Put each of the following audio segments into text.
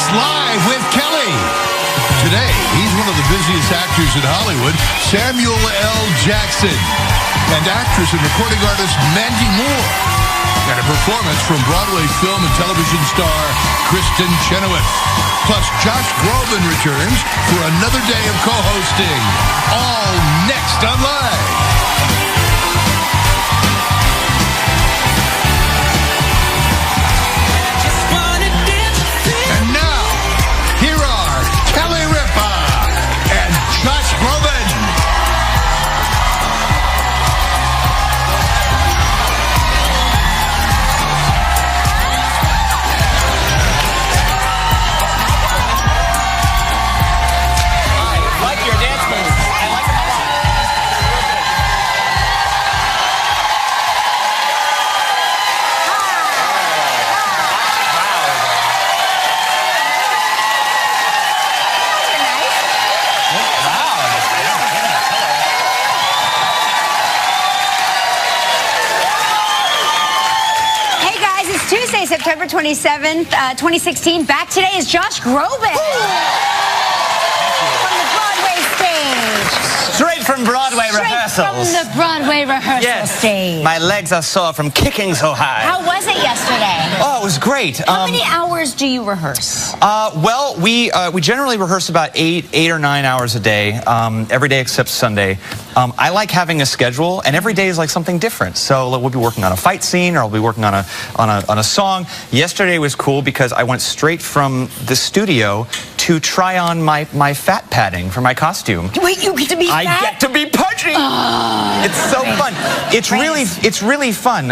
Live with Kelly. Today, he's one of the busiest actors in Hollywood, Samuel L. Jackson, and actress and recording artist Mandy Moore, and a performance from Broadway film and television star Kristen Chenoweth. Plus, Josh Groban returns for another day of co-hosting. All next on Live. Tuesday, September 27th, 2016. Back today is Josh Groban from the Broadway stage. Straight from Broadway rehearsals. From the Broadway rehearsal stage. My legs are sore from kicking so high. How was it yesterday? Oh, it was great. How many hours do you rehearse? Well, we generally rehearse about eight or 9 hours a day, every day except Sunday. I like having a schedule, and every day is like something different. So we'll be working on a fight scene, or I'll be working on a song. Yesterday was cool because I went straight from the studio to try on my fat padding for my costume. Wait, you get to be fat? I get to be pudgy. Oh, it's so fun. It's really fun.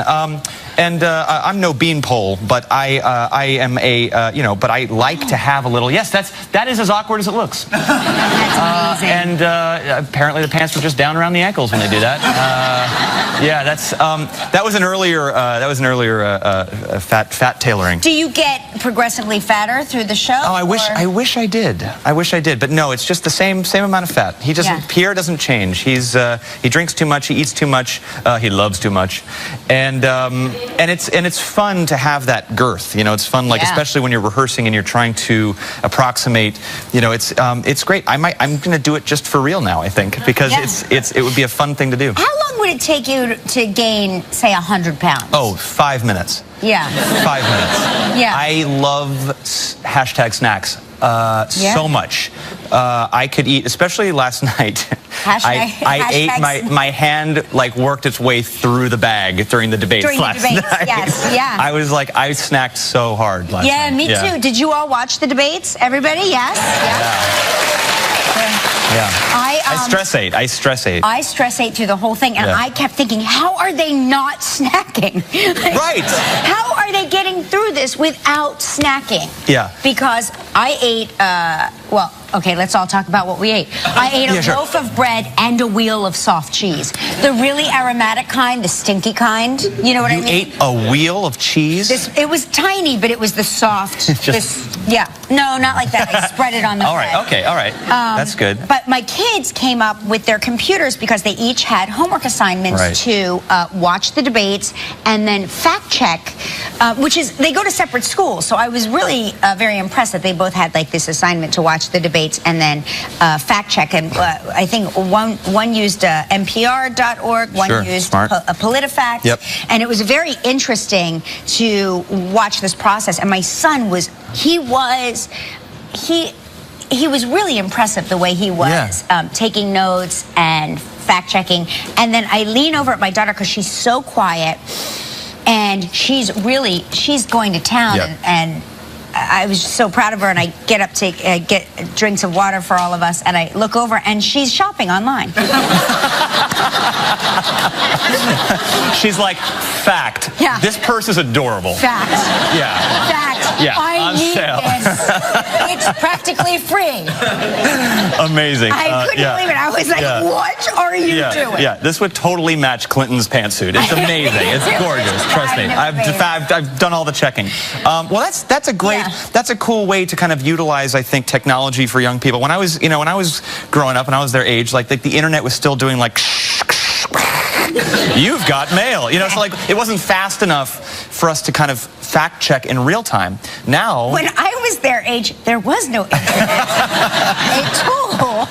And I'm no beanpole, but I am a but I like to have a little. Yes, that is as awkward as it looks. That's amazing. And apparently the pants were just down around the ankles when they do that. Yeah, that was an earlier fat tailoring. Do you get progressively fatter through the show? Oh, I wish I did. I wish I did, but no, it's just the same amount of fat. He doesn't. Yeah. Pierre doesn't change. He drinks too much. He eats too much. He loves too much, and it's fun to have that girth. You know, it's fun, like especially when you're rehearsing and you're trying to approximate. You know, it's great. I'm going to do it just for real now, I think, because it would be a fun thing to do. How long would it take you to gain, say, 100 pounds? Oh, 5 minutes. Yeah. 5 minutes. Yeah. I love #snacks so much. I could eat, especially last night. I ate my hand worked its way through the bag during the debates last night. Yes, yeah. I was like, I snacked so hard last night. Yeah, me too. Did you all watch the debates? Everybody? Yes? Yeah. I stress ate. I stress ate through the whole thing, and I kept thinking, how are they not snacking? Right. How are they getting through this without snacking? Yeah. Because I ate, well, okay, let's all talk about what we ate. I ate a loaf of bread and a wheel of soft cheese. The really aromatic kind, the stinky kind. You know what I mean? You ate a wheel of cheese? It was tiny, but it was the soft. Yeah. No, not like that. I spread it on the bread. All right, okay, all right. That's good. But my kids came up with their computers because they each had homework assignments to watch the debates and then fact check, which is, they go to separate schools. So I was really very impressed that they both had like this assignment to watch the debates and then fact check. And I think one used NPR.org, one used PolitiFact. And it was very interesting to watch this process. And my son was, he was really impressive the way he was taking notes and fact checking. And then I lean over at my daughter because she's so quiet and she's going to town and I was just so proud of her, and I get up to get drinks of water for all of us, and I look over, and she's shopping online. She's like, fact. Yeah. This purse is adorable. Fact. Yeah. Fact. Yeah. I need this. It's practically free. Amazing. I couldn't believe it. I was like, what are you doing? Yeah, this would totally match Clinton's pantsuit. It's amazing. It's gorgeous. Trust me. I've done all the checking. Well, that's a great, that's a cool way to kind of utilize, I think, technology for young people. When I was, when I was growing up and I was their age, like the internet was still doing like, you've got mail. So like it wasn't fast enough for us to kind of fact check in real time. Now, when I was their age, there was no internet at all.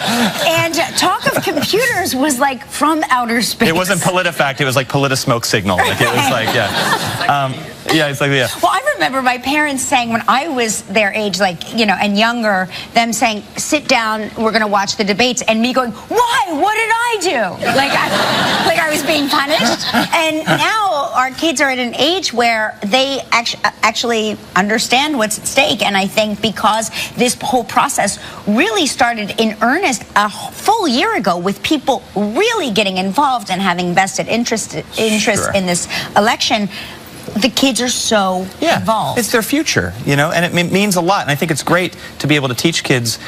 And talk of computers was like from outer space. It wasn't PolitiFact, it was like PolitiSmoke Signal. Like, it was like, yeah. Yeah, it's like, yeah. Well, I remember my parents saying when I was their age, like, you know, and younger, them saying, sit down, we're going to watch the debates, and me going, why? What did I do? Like I was being punished. And now our kids are at an age where they actually understand what's at stake. And I think because this whole process really started in earnest a full year ago with people really getting involved and having vested interest Sure. in this election, the kids are so involved. It's their future, you know, and it means a lot. And I think it's great to be able to teach kids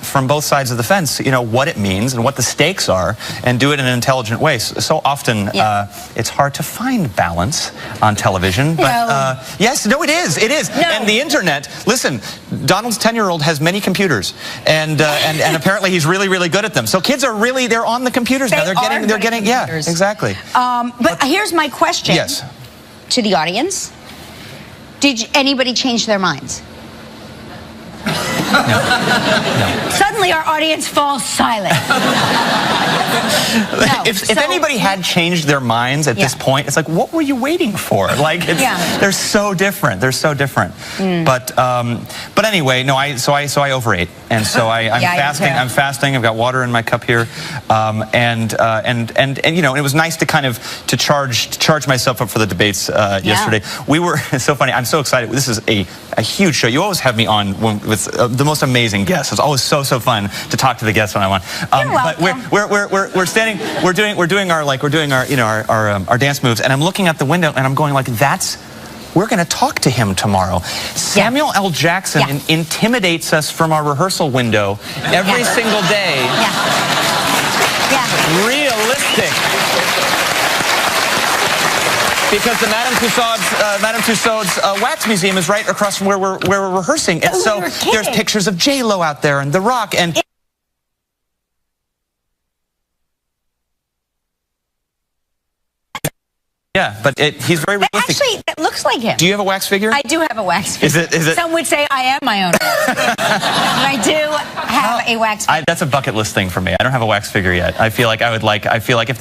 from both sides of the fence, you know, what it means and what the stakes are, and do it in an intelligent way. So often it's hard to find balance on television. But yes, no, it is. It is. No. And the internet, listen, Donald's 10-year-old has many computers, and apparently he's really, really good at them. So kids are really, they're on the computers now. They're getting, yeah, exactly. But here's my question. Yes. To the audience, did anybody change their minds? No. Suddenly our audience falls silent. If anybody had changed their minds at this point, it's like, what were you waiting for? Like, they're so different. They're so different. But anyway, no. So I overate, and so I'm fasting. I'm fasting. I've got water in my cup here, and you know, it was nice to kind of charge myself up for the debates yesterday. We were it's so funny. I'm so excited. This is a huge show. You always have me on with the most amazing guests. It's always so fun to talk to the guests when I'm on. But we're standing. We're doing our you know our dance moves, and I'm looking out the window and I'm going like, we're going to talk to him tomorrow. Samuel L. Jackson intimidates us from our rehearsal window every single day. Realistic. Because the Madame Tussauds Wax Museum is right across from where we're rehearsing, and so there's pictures of J-Lo out there and The Rock and. Yeah, but he's very realistic. Actually, it looks like him. Do you have a wax figure? I do have a wax figure. Is it? Some would say I am my own. I do have a wax figure. That's a bucket list thing for me. I don't have a wax figure yet. I feel like I would like. I feel like if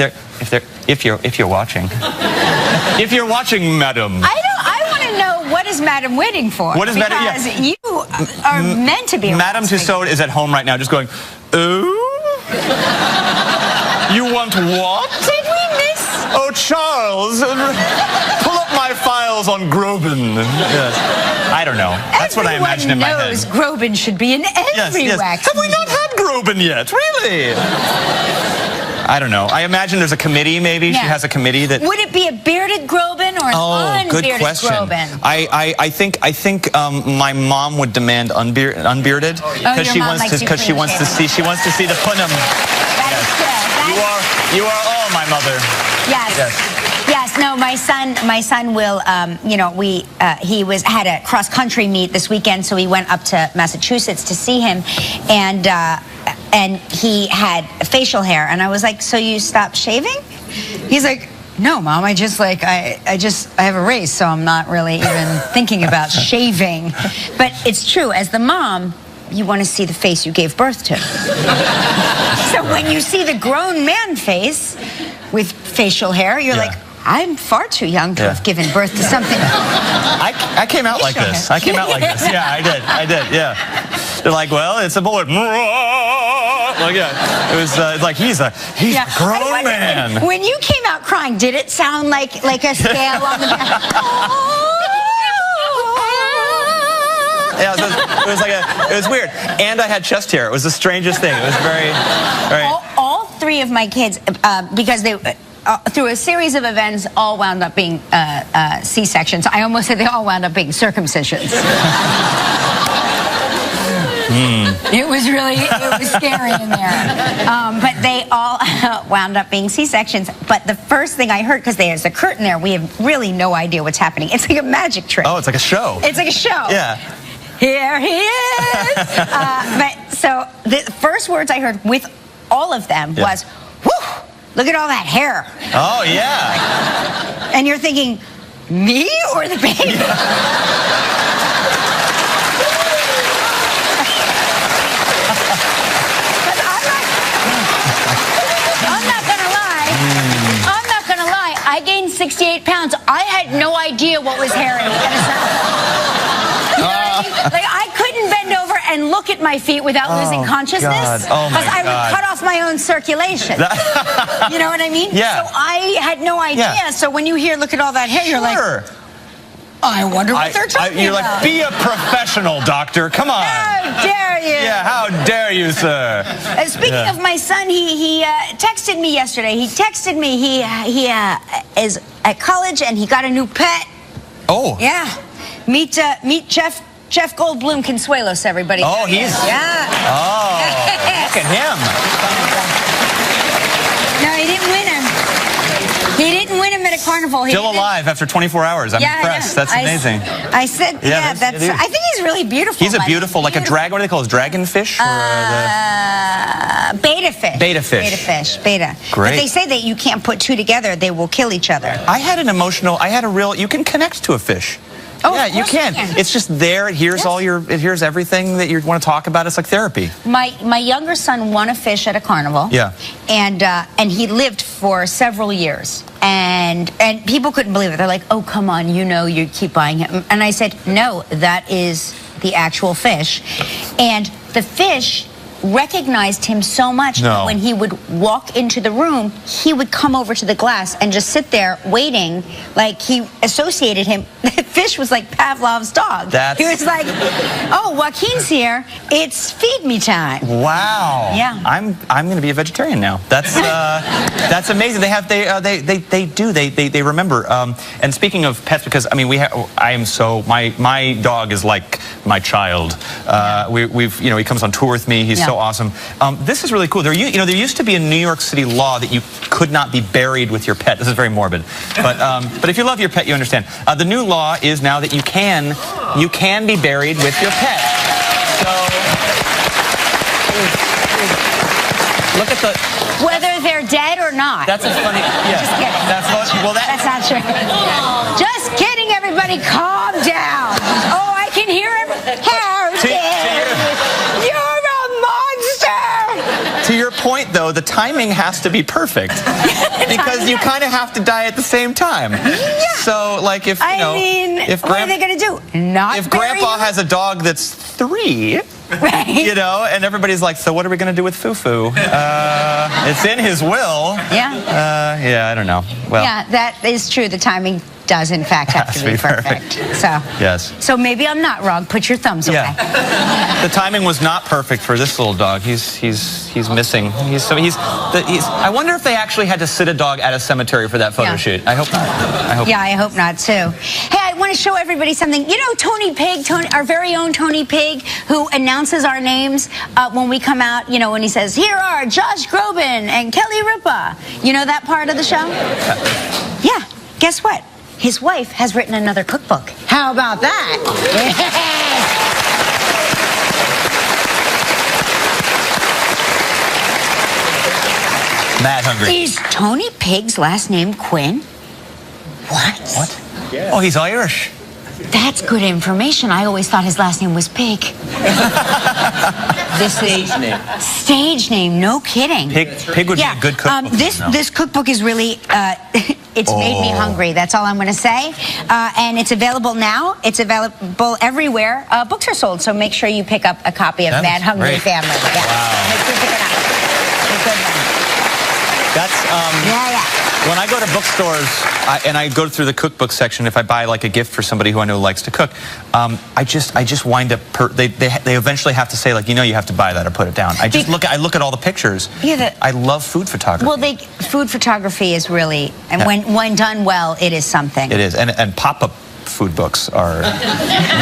you're watching, if you're watching, madam. I want to know, what is Madam waiting for? What is Madam? Because you are meant to be a Madame Tussauds is at home right now, just going, ooh. You want what? Did we miss? Oh, Charles, pull up my files on Groban. Yes. I don't know. That's what I imagine in my head. Everyone knows Groban should be in every wax. Have we not had Groban yet? Really? I don't know. I imagine there's a committee, maybe. She has a committee that... Would it be a bearded Groban or an unbearded good question. Groban? I think my mom would demand unbearded because she wants to see the punum. That is good. You are all my mother. Yes. No, my son will. You know, he had a cross country meet this weekend, so we went up to Massachusetts to see him, and he had facial hair, and I was like, so you stopped shaving? He's like, no, Mom, I have a race, so I'm not really even thinking about shaving. But it's true, as the mom, you want to see the face you gave birth to. So when you see the grown man face with facial hair, you're like, I'm far too young to have given birth to something. I came out like this. I came out like this. Yeah, I did. Yeah. They're like, well, it's a boy. Like, yeah, it was like he's a grown man. When you came out crying, did it sound like a scale on the back? Yeah, it was weird, and I had chest hair. It was the strangest thing. It was very. All three of my kids, because they. Through a series of events, all wound up being C-sections. I almost said they all wound up being circumcisions. It was scary in there. But they all wound up being C-sections. But the first thing I heard, because there's a curtain there, we have really no idea what's happening. It's like a magic trick. Oh, it's like a show. It's like a show. Yeah. Here he is. But so the first words I heard with all of them was, whew, look at all that hair. Oh, yeah. And you're thinking, me or the baby? 168 pounds. I had no idea what was hairy. You know what I mean? Like, I couldn't bend over and look at my feet without losing consciousness. Because I would cut off my own circulation. You know what I mean? Yeah. So I had no idea. Yeah. So when you hear, look at all that hair, you're like, I wonder what they're talking you're about. like, be a professional, doctor. Come on. How dare you? Yeah, how dare you, sir? Speaking of my son, he texted me yesterday. He texted me. He is at college and he got a new pet. Oh. Yeah. Meet Jeff Goldblum Consuelos, everybody. Oh, he's... Yeah. Oh, look at him. No, he didn't win him. He didn't win him at a carnival. Still alive after 24 hours. I'm impressed. That's amazing. I said, I think he's really beautiful. He's a beautiful, like a dragon, what do they call it? Dragonfish? Beta fish. Beta fish. Beta fish. Beta. Great. But they say that you can't put two together. They will kill each other. I had a real, you can connect to a fish. Oh, yeah, you can. It's just there. It hears it hears everything that you want to talk about. It's like therapy. My younger son won a fish at a carnival. Yeah. And he lived for several years. And people couldn't believe it. They're like, oh, come on, you keep buying him. And I said, no, that is the actual fish. And the fish recognized him so much that when he would walk into the room, he would come over to the glass and just sit there waiting, like he associated him. The fish was like Pavlov's dog. He was like, oh, Joaquin's here. It's feed me time. Wow. Yeah. I'm going to be a vegetarian now. That's amazing. They remember. And speaking of pets, because I mean my dog is like my child. He comes on tour with me. He's so awesome. This is really cool. There used to be a New York City law that you could not be buried with your pet. This is very morbid, but if you love your pet, you understand. The new law is now that you can be buried with your pet. So look at whether they're dead or not. That's a funny. Yeah. Just kidding. That's not true. Just kidding, everybody. Calm down. Oh, I can hear him. How dare you? You're a monster. To your point, though, the timing has to be perfect because you kind of have to die at the same time. Yeah. So, like, if what are they going to do? If Grandpa has a dog that's 3. Right. And everybody's like, so what are we going to do with Fufu? It's in his will. Yeah. Yeah, I don't know. Well, yeah, that is true. The timing does, in fact, have to be perfect. So, yes. So maybe I'm not wrong. Put your thumbs away. The timing was not perfect for this little dog. He's missing. I wonder if they actually had to sit a dog at a cemetery for that photo shoot. I hope not. I hope not too. Hey, I want to show everybody something. You know Tony Pig, our very own Tony Pig, who announces our names when we come out. When he says, "Here are Josh Groban and Kelly Ripa." You know that part of the show? Yeah. Guess what? His wife has written another cookbook. How about that? Mad hungry. Is Tony Pig's last name Quinn? What? Yeah. Oh, he's Irish. That's good information. I always thought his last name was Pig. This is stage name. No kidding. Pig would be a good cookbook. This cookbook is really. It's made me hungry. That's all I'm going to say. And it's available now. It's available everywhere books are sold. So make sure you pick up a copy of Mad Hungry Family. Yeah. Wow. Make sure you pick it up. It's a good one. That's when I go to bookstores and I go through the cookbook section, if I buy like a gift for somebody who I know likes to cook, I just wind up. They eventually have to say, like, you have to buy that or put it down. I look at all the pictures. Yeah, I love food photography. Well, food photography is really, and when done well, it is something. It is, and pop-up food books are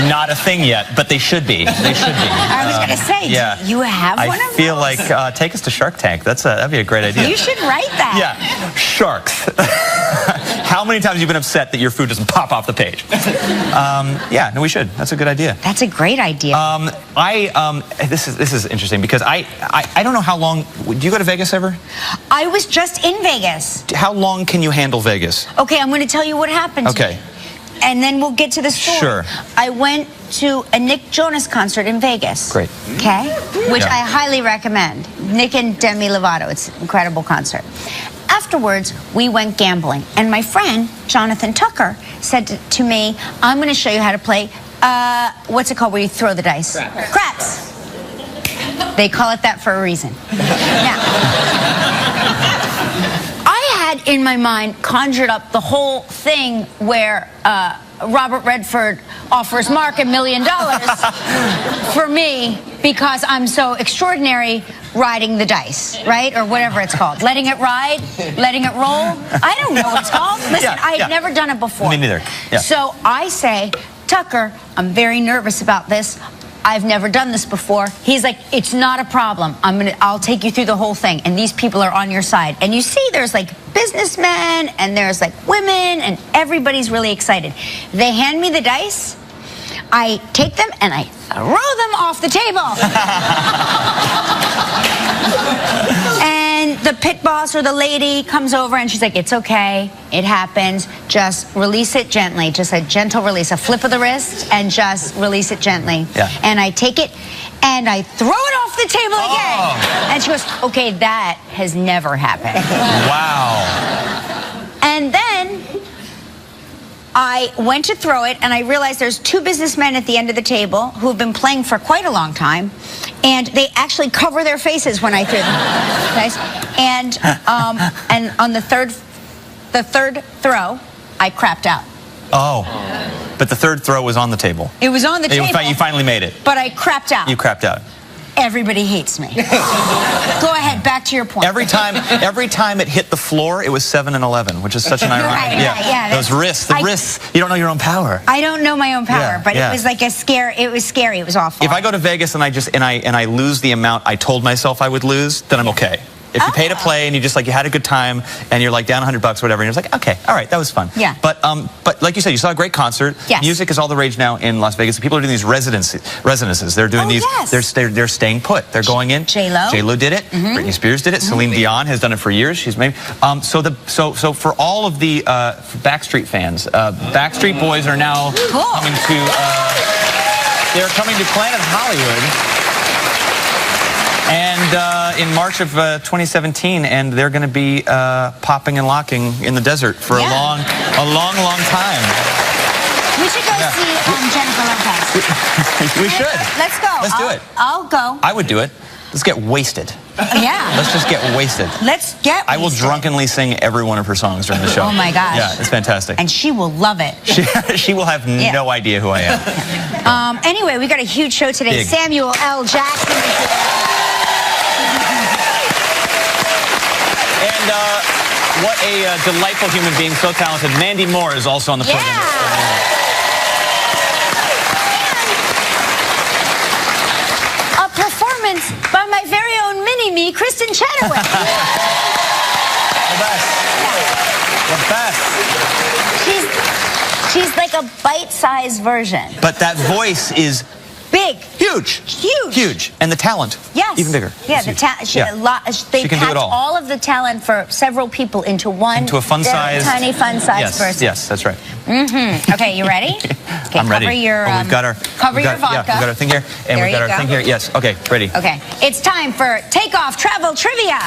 not a thing yet, but they should be. They should be. I was going to say, do you have one of those? I feel like take us to Shark Tank. That'd be a great idea. You should write that. Yeah, sharks. How many times have you been upset that your food doesn't pop off the page? Yeah, no, we should. That's a good idea. That's a great idea. This is interesting because I don't know how long. Do you go to Vegas ever? I was just in Vegas. How long can you handle Vegas? Okay, I'm going to tell you what happened. Okay. And then we'll get to the story. Sure. I went to a Nick Jonas concert in Vegas. Great. Okay? Which I highly recommend. Nick and Demi Lovato. It's an incredible concert. Afterwards, we went gambling, and my friend, Jonathan Tucker, said to me, I'm going to show you how to play, what's it called where you throw the dice? Craps. They call it that for a reason. Now, I had in my mind conjured up the whole thing where Robert Redford offers Mark $1 million for me because I'm so extraordinary riding the dice, right? Or whatever it's called. Letting it ride? Letting it roll? I don't know what it's called. Listen, I had never done it before. Me neither. Yeah. So I say, Tucker, I'm very nervous about this. I've never done this before. He's like, it's not a problem. I'll take you through the whole thing. And these people are on your side. And you see there's like businessmen and there's like women and everybody's really excited. They hand me the dice. I take them and I throw them off the table. And the pit boss or the lady comes over and she's like, it's okay. It happens. Just release it gently. Just a gentle release, a flip of the wrist and just release it gently. Yeah. And I take it and I throw it off the table again. And she goes, okay, that has never happened. Wow. And then I went to throw it, and I realized there's two businessmen at the end of the table who have been playing for quite a long time, and they actually cover their faces when I threw them. Nice. And on the third throw, I crapped out. Oh, but the third throw was on the table. It was on the table. You finally made it. But I crapped out. You crapped out. Everybody hates me. Go ahead, back to your point. Every time it hit the floor, it was 7 and 11, which is such an ironic. Yeah. Those risks, risks. You don't know your own power. I don't know my own power, but it was like a scare. It was scary. It was awful. If I go to Vegas and I lose the amount I told myself I would lose, then I'm okay. If you pay to play and you had a good time and you're like down $100 or whatever, and you're just like, okay, all right, that was fun. Yeah. But like you said, you saw a great concert. Yes. Music is all the rage now in Las Vegas. People are doing these residences. They're doing these. Yes. They're staying put. They're going in. J-Lo did it. Britney Spears did it. Celine Dion has done it for years. She's maybe. So for all of the Backstreet fans, Backstreet Boys are now coming to. They're coming to Planet Hollywood. And in March of 2017, and they're going to be popping and locking in the desert for a long time. We should go see Jennifer Lopez. We should. Let's go. Let's do it. I'll go. I would do it. Let's get wasted. Yeah. Let's just get wasted. Let's get wasted. I will drunkenly sing every one of her songs during the show. Oh my gosh. Yeah, it's fantastic. And she will love it. She will have no idea who I am. Anyway, we got a huge show today. Big. Samuel L. Jackson is here. And what a delightful human being, so talented. Mandy Moore is also on the program. A performance by my very own mini-me, Kristen Chenoweth. The best. The best. She's like a bite-sized version. But that voice is big. Huge. Huge. And the talent. Yes. Even bigger. Yeah, the talent. They packed all of the talent for several people into one. Into a fun-sized. Tiny fun-sized person. Yes, that's right. Okay, you ready? Okay, I'm ready. Cover your, we've got our vodka. Yeah, we've got our thing here. And we've got our thing here. Yes. Okay, ready. Okay. It's time for Takeoff Travel Trivia.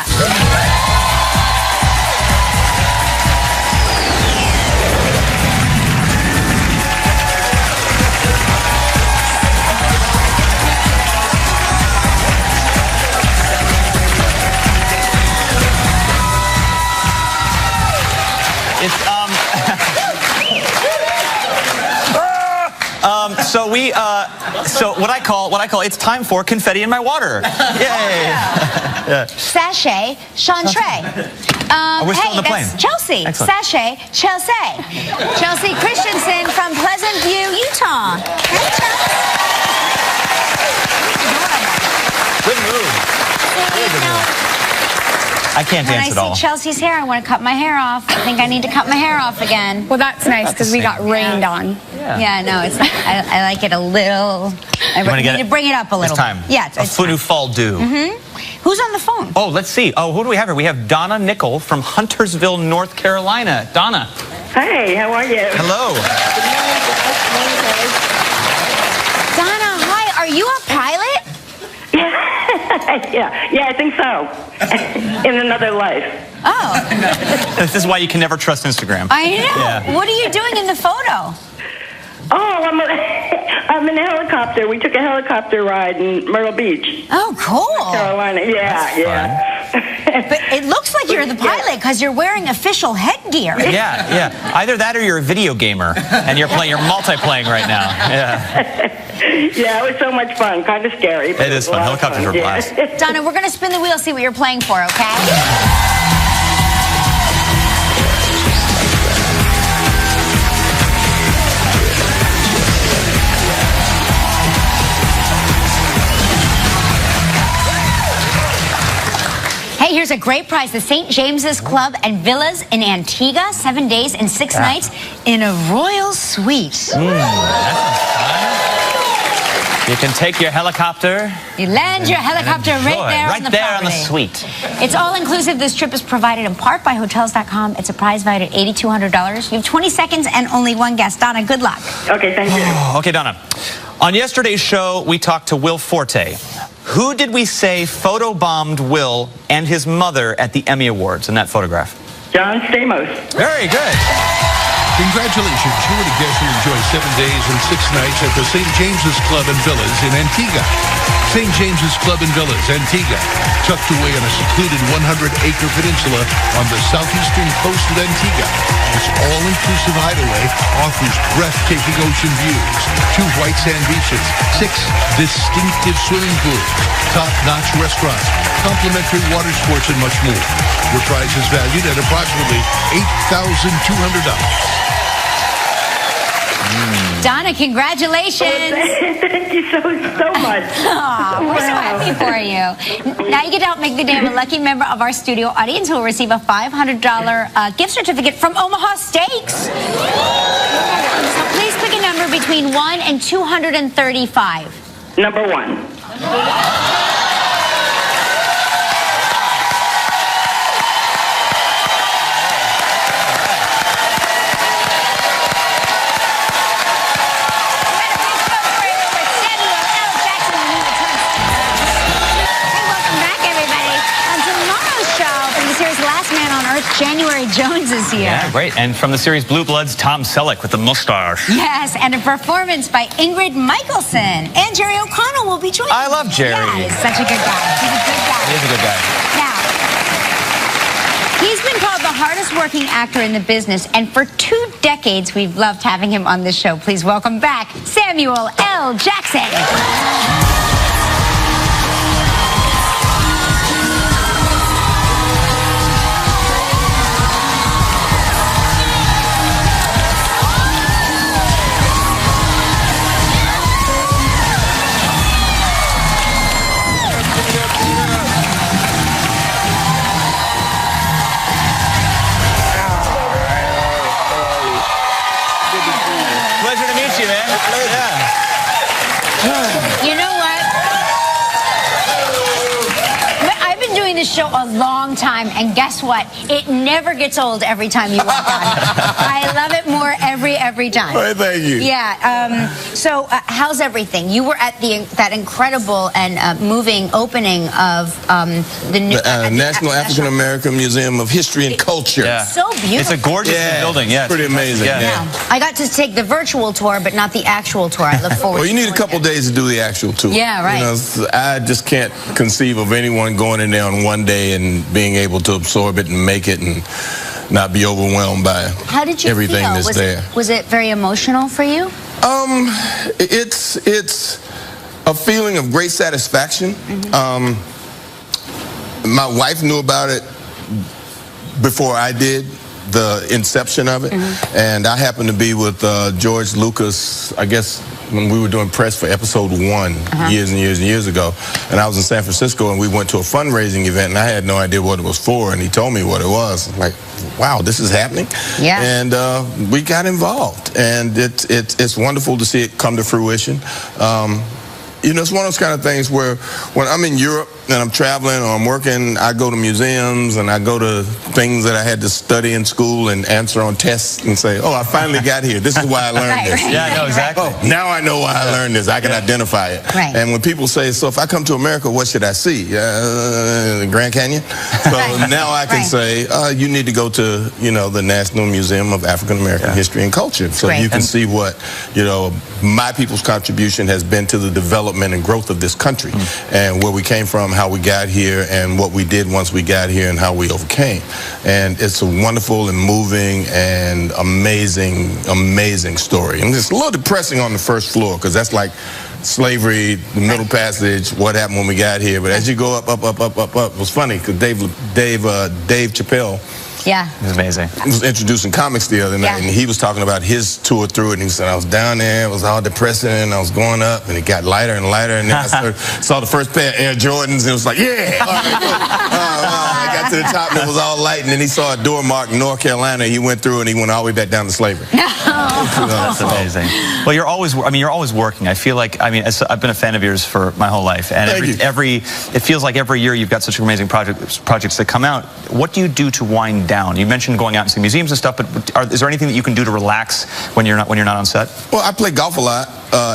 So what I call it's time for confetti in my water. Yay! Sachet Chantre. We're still on the plane. That's Chelsea. Excellent. Sachet Chelsea. Chelsea Christensen from Pleasant View, Utah. Hey, Chelsea. Good move. Really good move. I can't dance at all. When I see Chelsea's hair, I want to cut my hair off. I think I need to cut my hair off again. Well, that's nice because we got rained on. Yeah, no, it's. I like it a little. I need to bring it up a little. It's time. Yeah, it's time. A fall due. Who's on the phone? Oh, let's see. Oh, who do we have here? We have Donna Nickel from Huntersville, North Carolina. Donna. Hey, how are you? Hello. Donna, hi. Are you a pilot? Yeah, I think so. In another life. Oh. This is why you can never trust Instagram. I know. Yeah. What are you doing in the photo? Oh, I'm in a helicopter. We took a helicopter ride in Myrtle Beach. Oh, cool. Carolina. Yeah. But it looks like you're the pilot because you're wearing official headgear. Yeah. Either that or you're a video gamer and you're multi-playing right now. Yeah. Yeah, it was so much fun. Kind of scary. It is fun. Helicopters are a blast. Donna, we're going to spin the wheel, see what you're playing for, okay? Hey, here's a great prize. The St. James's Club and Villas in Antigua, 7 days and 6 nights in a royal suite. You can take your helicopter. You land your helicopter right there on the suite. It's all inclusive. This trip is provided in part by Hotels.com. It's a prize valued at $8,200. You have 20 seconds and only one guess. Donna, good luck. Okay, thank you. Okay, Donna. On yesterday's show, we talked to Will Forte. Who did we say photobombed Will and his mother at the Emmy Awards in that photograph? John Stamos. Very good. Congratulations. You and a guest will enjoy 7 days and 6 nights at the St. James's Club and Villas in Antigua. St. James's Club and Villas, Antigua, tucked away on a secluded 100-acre peninsula on the southeastern coast of Antigua. This all-inclusive hideaway offers breathtaking ocean views, 2 white sand beaches, 6 distinctive swimming pools, top-notch restaurants, complimentary water sports, and much more. Your prize is valued at approximately $8,200. Donna, congratulations. Thank you so much. We're so happy for you. Now you get to help make the day of a lucky member of our studio audience who will receive a $500 gift certificate from Omaha Steaks. So please pick a number between 1 and 235. Number 1. January Jones is here. Yeah, great. And from the series Blue Bloods, Tom Selleck with the mustache. Yes, and a performance by Ingrid Michaelson. And Jerry O'Connell will be joining. I love Jerry. Yeah, he's such a good guy. He's a good guy. He is a good guy. Now, he's been called the hardest working actor in the business, and for 2 decades, we've loved having him on this show. Please welcome back Samuel L. Jackson. Pleasure to meet you, man. Yeah. You know what? I've been doing this show a long time, and guess what? It never gets old every time you walk on. I love it more every time. All right, thank you. Yeah. So how's everything? You were at that incredible and moving opening of the new National African American Museum of History and Culture. Yeah. So beautiful. It's a gorgeous building. Yeah, it's pretty amazing. Yeah. I got to take the virtual tour, but not the actual tour. I look forward. Well, you need a to couple days to do the actual tour. Yeah, right. You know, I just can't conceive of anyone going in there on one day and being able to absorb it and make it and not be overwhelmed by How did you everything feel? that's there. Was it very emotional for you? It's a feeling of great satisfaction. My wife knew about it before I did, the inception of it, and I happened to be with George Lucas, I guess, when we were doing press for episode 1 years and years ago, and I was in San Francisco, and we went to a fundraising event, and I had no idea what it was for, and he told me what it was. I'm like, wow, this is happening. Yeah. And we got involved, and it's wonderful to see it come to fruition. You know, it's one of those kind of things where when I'm in Europe and I'm traveling or I'm working, I go to museums and I go to things that I had to study in school and answer on tests and say, oh, I finally got here. This is why I learned this. Yeah, no, exactly. Oh, now I know why I learned this. I can identify it. Right. And when people say, so if I come to America, what should I see? Grand Canyon? So now I can say, you need to go to, you know, the National Museum of African American History and Culture. So you can see what, you know, my people's contribution has been to the development and growth of this country and where we came from, how we got here, and what we did once we got here and how we overcame. And it's a wonderful and moving and amazing, amazing story. And it's a little depressing on the first floor because that's like slavery, the Middle Passage, what happened when we got here. But as you go up, it was funny because Dave Chappelle, it was amazing. He was introducing comics the other night, and he was talking about his tour through it, and he said, I was down there, it was all depressing, and I was going up, and it got lighter and lighter, and then I saw the first pair of Air Jordans, and it was like, yeah! All right, I got to the top, and it was all light, and then he saw a door marked in North Carolina, and he went through, and he went all the way back down to slavery. That's amazing. Well, you're always working. I feel like, I've been a fan of yours for my whole life, and it feels like every year you've got such amazing projects that come out. What do you do to wind down? You mentioned going out and seeing museums and stuff, but is there anything that you can do to relax when you're not on set? Well, I play golf a lot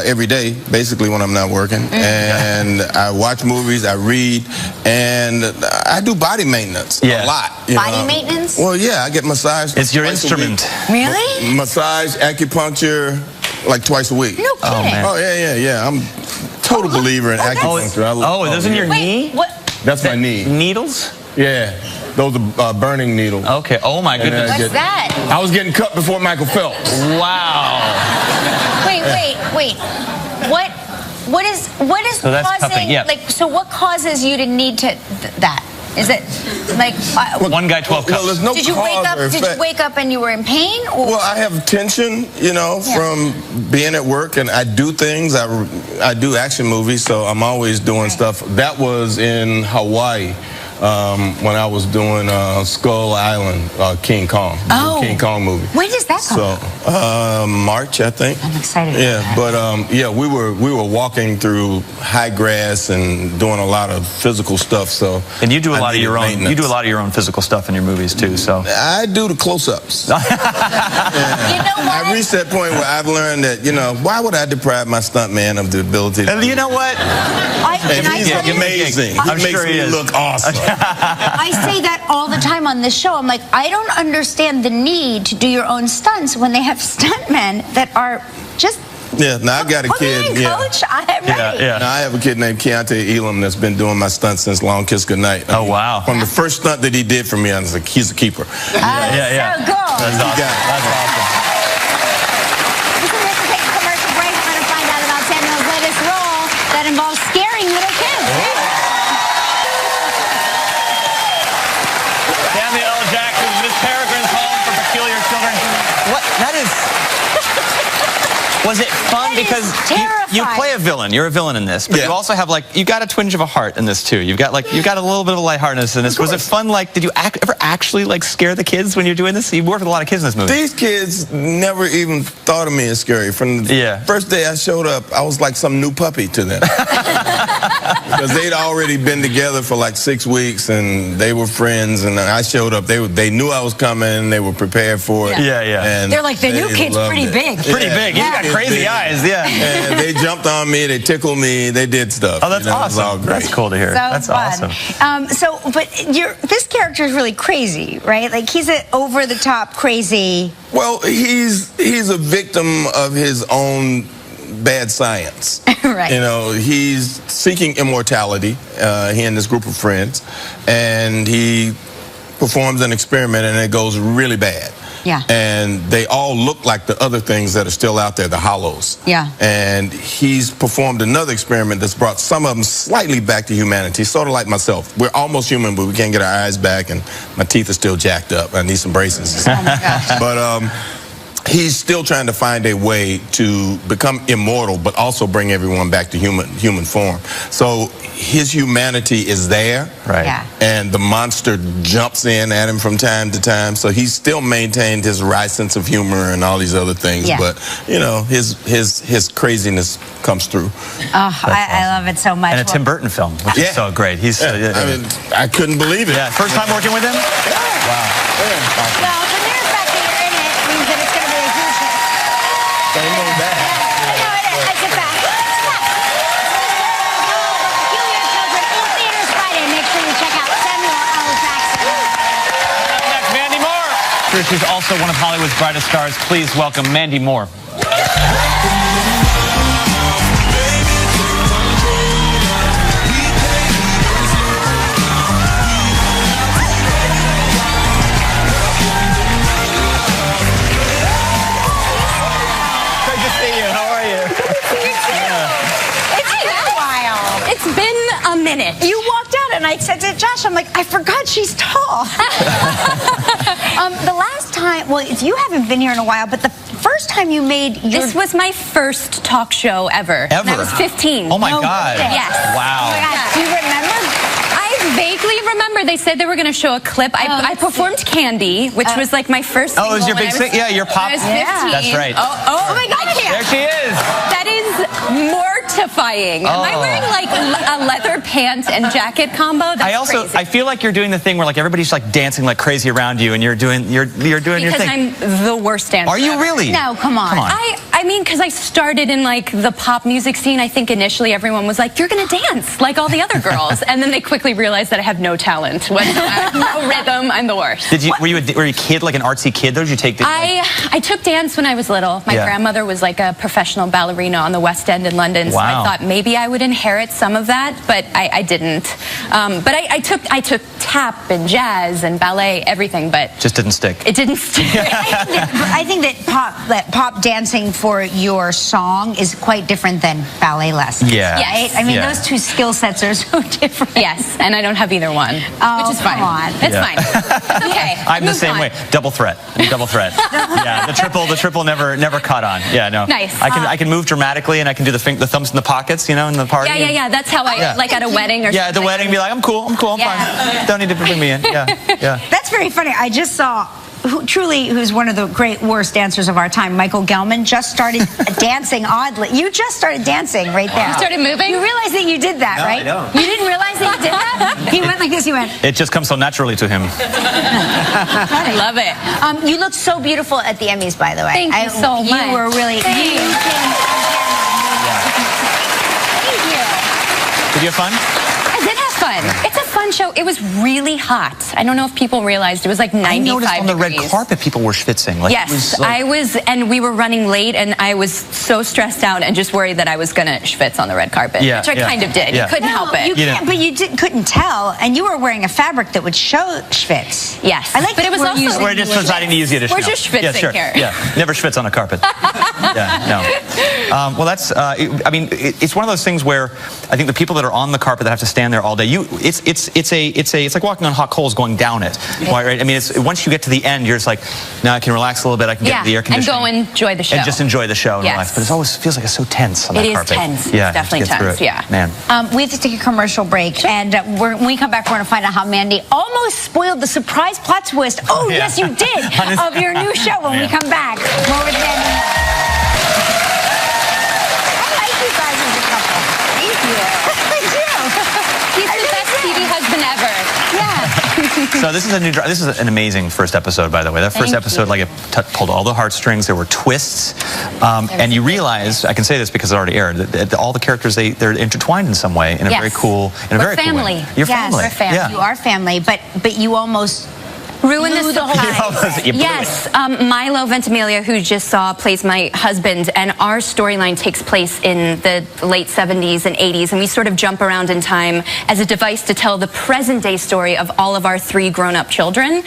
every day, basically when I'm not working, and I watch movies, I read, and I do body maintenance a lot. Body maintenance? Well, yeah, I get massage. It's your instrument. Really? Massage, acupuncture, like twice a week. No kidding. Oh, man. Oh, yeah. I'm a total believer in acupuncture. Is in your knee? What? That's my knee. Needles? Yeah. Those are burning needles. Okay. Oh my goodness. What's that? I was getting cut before Michael Phelps. Wow. Wait. What is so causing? So what causes you to need to that? Is it like one guy 12 cups? Well, there's no Did you wake up and you were in pain? Or? Well, I have tension, from being at work, and I do things. I do action movies, so I'm always doing stuff. That was in Hawaii. When I was doing Skull Island, King Kong, King Kong movie. When does that come? So March, I think. I'm excited. We were walking through high grass and doing a lot of physical stuff. So and you do a lot of your own. You do a lot of your own physical stuff in your movies too. So I do the close-ups. You know what? I reached that point where I've learned that why would I deprive my stuntman of the ability? You know what? He's amazing. He makes me look awesome. I say that all the time on this show. I'm like, I don't understand the need to do your own stunts when they have stuntmen that are just. Yeah, now I've got a kid. Coach, I am ready. Now I have a kid named Keontae Elam that's been doing my stunts since Long Kiss Goodnight. Oh, wow. From the first stunt that he did for me, I was like, he's a keeper. So good. That's awesome. That's awesome. Listen, we have to take a commercial break. We're going to find out about Samuel's latest role that involves scaring little kids. Samuel L. Jackson, Miss Peregrine's Home for Peculiar Children. What? That is... Was it fun? Because you play a villain. You're a villain in this, but you also have you got a twinge of a heart in this too. You've got a little bit of a lightheartedness in this. Was it fun? Did you ever actually scare the kids when you're doing this? You work with a lot of kids in this movie. These kids never even thought of me as scary. From the first day I showed up, I was like some new puppy to them. Because they'd already been together for 6 weeks and they were friends, and I showed up. They knew I was coming. They were prepared for it. And they're like, the new kid's pretty big. Pretty big. You got crazy eyes. And they jumped on me. They tickled me. They did stuff. Oh, that's awesome. It was all great. That's cool to hear. So that's fun. awesome. But this character is really crazy, right? He's an over-the-top crazy. Well, he's a victim of his own bad science. Right. He's seeking immortality, he and this group of friends, and he performs an experiment and it goes really bad. Yeah. And they all look like the other things that are still out there, the hollows. Yeah. And he's performed another experiment that's brought some of them slightly back to humanity, sort of like myself. We're almost human, but we can't get our eyes back, and my teeth are still jacked up. I need some braces. Oh, my gosh. But he's still trying to find a way to become immortal, but also bring everyone back to human form. So his humanity is there, right? Yeah. And the monster jumps in at him from time to time. So he's still maintained his wry sense of humor and all these other things. Yeah. But you know, his craziness comes through. Oh, I love it so much. And a Tim Burton film, which is so great. He's I mean, I couldn't believe it. Yeah, first time working with him. Wow. Well, the mere fact that you're in it means that it's going to be a huge hit. Ain't no bad. No, it is. It's a fact. It's a fact. Peculiar Children in theaters Friday. Make sure you check out Samuel L. Jackson. Next, Mandy Moore. She's also one of Hollywood's brightest stars. Please welcome Mandy Moore. It's been a minute. You walked out and I said to Josh, I'm like, I forgot she's tall. The last time, well, you haven't been here in a while, but the first time you made your... This was my first talk show ever. Ever? And I was 15. Oh my God. Yes. Wow. Oh my God. Do you remember? I vaguely remember they said they were going to show a clip. I performed Candy, which was like my first single. Oh, it was your big when I was- Yeah, your pop. I was 15. That's right. Oh my God. There she is. That is mortifying. Am I wearing like a leather pant and jacket combo? That's crazy. I feel like you're doing the thing where like everybody's like dancing like crazy around you, and you're doing your thing. Because I'm the worst dancer. Are you ever. really? No, come on. I mean, because I started in like the pop music scene. I think initially everyone was like, "You're gonna dance like all the other girls," and then they quickly realized that I have no talent whatsoever, no rhythm. I'm the worst. Were you a kid, like an artsy kid? Though, did you take the? I took dance when I was little. My grandmother was like a professional ballerina on the West End in London, so I thought maybe I would inherit some of that, but I didn't. But I took tap and jazz and ballet, everything, but just didn't stick. It didn't stick. I think that pop dancing for your song is quite different than ballet lessons. Yeah. Right? I mean, those two skill sets are so different. Yes, and I don't have either one, which is fine. Come on. It's fine. It's okay. I'm the same way. Double threat. Double threat. Yeah, the triple never caught on. Yeah, no. Nice. I can move dramatically, and I can do the thumbs in the pockets, you know, in the party. Yeah. That's how I like at a wedding or at the wedding, be like, I'm cool, I'm fine. Don't need to bring me in. Yeah. That's very funny. I just saw who's one of the great worst dancers of our time, Michael Gelman, just started dancing oddly. You just started dancing right there. You started moving? You realize that you did that, No, right? I don't. You didn't realize that you did that? He went like this, he went. It just comes so naturally to him. I love it. You looked so beautiful at the Emmys, by the way. Thank you so much. You were really... Thank you. Did you have fun? I did have fun. It's a fun show. It was really hot. I don't know if people realized it was like 95 I noticed on the red degrees. carpet people were schwitzing. Like, Yes, I was, and we were running late, and I was so stressed out and just worried that I was going to schwitz on the red carpet, which I kind of did. You couldn't help it. You can't, but you couldn't tell, and you were wearing a fabric that would show schwitz. Yes, I like but it was we're also using We're just deciding to use the additional. We're just schwitzing here. Yeah, never schwitz on a carpet. Well, that's. I mean, it's one of those things where I think the people that are on the carpet that have to stand there all day. It's like walking on hot coals going down it. Right? I mean, once you get to the end, you're just like, now I can relax a little bit. I can get the air conditioning and go enjoy the show and just enjoy the show and relax. But it always feels like it's so tense on that carpet. It is tense. Yeah, it's definitely tense. Yeah, man. We have to take a commercial break, and when we come back, we're going to find out how Mandy almost spoiled the surprise plot twist. Oh, yes, you did of your new show. When we come back, more with Mandy. I like you guys as a couple. Thank you. I do. He's the best TV husband ever. Yeah. So this is an amazing first episode, by the way. That first episode, like, it pulled all the heartstrings. There were twists, and you realize, I can say this because it already aired, that all the characters they're intertwined in some way in a very cool, We're family. Cool way. You're family. We're family. Yeah. You are family, but you almost ruin the whole surprise. Yes, Milo Ventimiglia, who you just saw, plays my husband, and our storyline takes place in the late 70s and 80s, and we sort of jump around in time as a device to tell the present-day story of all of our 3 grown-up children.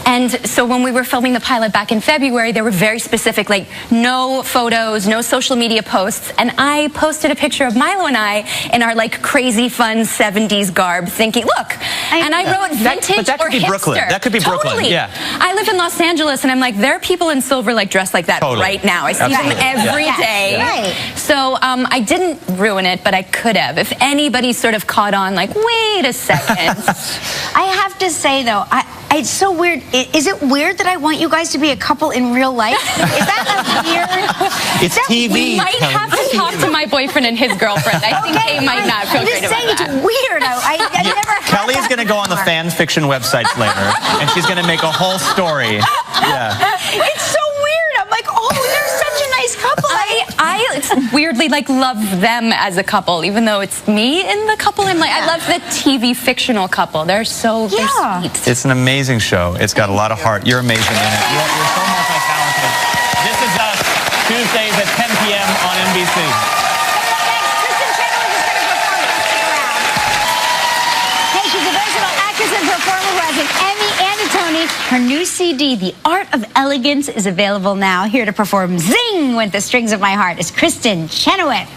And so when we were filming the pilot back in February, they were very specific, like no photos, no social media posts, and I posted a picture of Milo and I in our like crazy fun 70s garb, thinking, look, And I wrote vintage but that could or be hipster. Brooklyn. That could be Brooklyn. Totally. Yeah. I live in Los Angeles, and I'm like, there are people in Silver Lake dressed like that right now. I see them every day. Right. So I didn't ruin it, but I could have. If anybody sort of caught on, like, wait a second. I have to say, though, it's so weird. Is it weird that I want you guys to be a couple in real life? Is that weird? It's TV. We might have to talk to my boyfriend and his girlfriend. I think they might not feel great about that. I'm just saying, it's weird. I never had Kelly's going to go on the fan fiction websites later, and she's going to make a whole story. Yeah. It's so weird. I'm like, oh, they're such a nice couple. I weirdly love them as a couple, even though it's me in the couple. I love the TV fictional couple. They're so they're sweet. It's an amazing show. It's got a lot of heart. You're amazing in it. You're so multi-talented. This is us, Tuesdays at 10 p.m. on NBC. She's a versatile actress and performer who has an Emmy and a Tony. Her new CD, The Art of Elegance, is available now. Here to perform Zing with the Strings of My Heart is Kristen Chenoweth.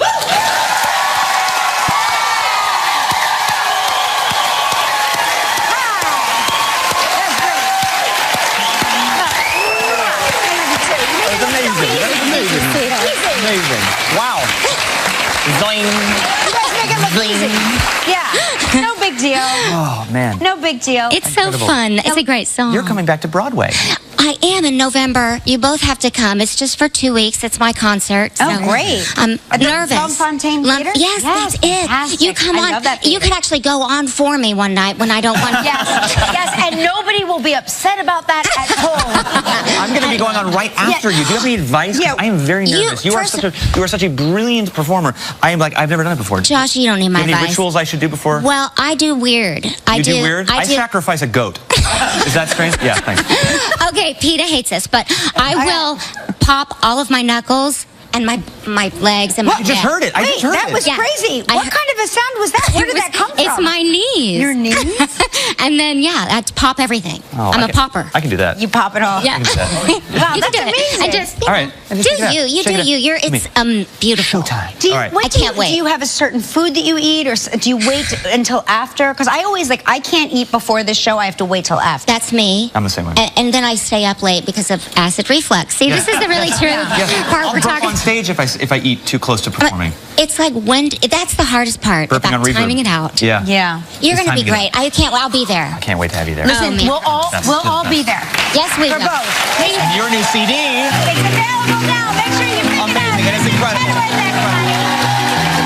Amazing. Wow. Zoing. You guys make it look easy. Yeah. No big deal. Oh, man. No big deal. It's so fun. It's a great song. You're coming back to Broadway. I am in November. You both have to come. It's just for 2 weeks. It's my concert. So great. I'm nervous. L'Enfontaine Theater? Yes, that's it. Fantastic. You come I on. love that You theater. could actually go on for me one night when I don't want to. Yes, and nobody will be upset about that at home. I'm going to be going on right after you. Do you have any advice? Yeah. I am very nervous. You are such a brilliant performer. I am like, I've never done it before. Josh, you don't need my Do you have any advice. rituals I should do before? Well, I do weird. You do weird? I sacrifice a goat. Is that strange? Yeah, thanks. Okay, PETA hates this, but I will pop all of my knuckles and my legs and my I just heard it. I just heard that it. was crazy. What kind of a sound was that? Where did that come from? It's my knees. Your knees? And then, I pop everything. Oh, I'm a popper. I can do that. You pop it all. Yeah. I can do that. Wow, You can that's do it. amazing. And just, All right. And just do shake it out. you. You Shake do it you. out. It's beautiful. Showtime. Do you, All right. what I can't wait. Do you have a certain food that you eat, or do you wait until after? Because I always I can't eat before the show. I have to wait till after. That's me. I'm the same way. And then I stay up late because of acid reflux. See, this is the really true part I'll we're burp talking. on stage if I eat too close to performing. It's like that's the hardest part Burping about on reverb. timing it out. Yeah. Yeah. You're It's going to time be to get great. I'll be there. I can't wait to have you there. Listen, man. we'll all be there. Yes, we For will. both. And your new CD. It's available now.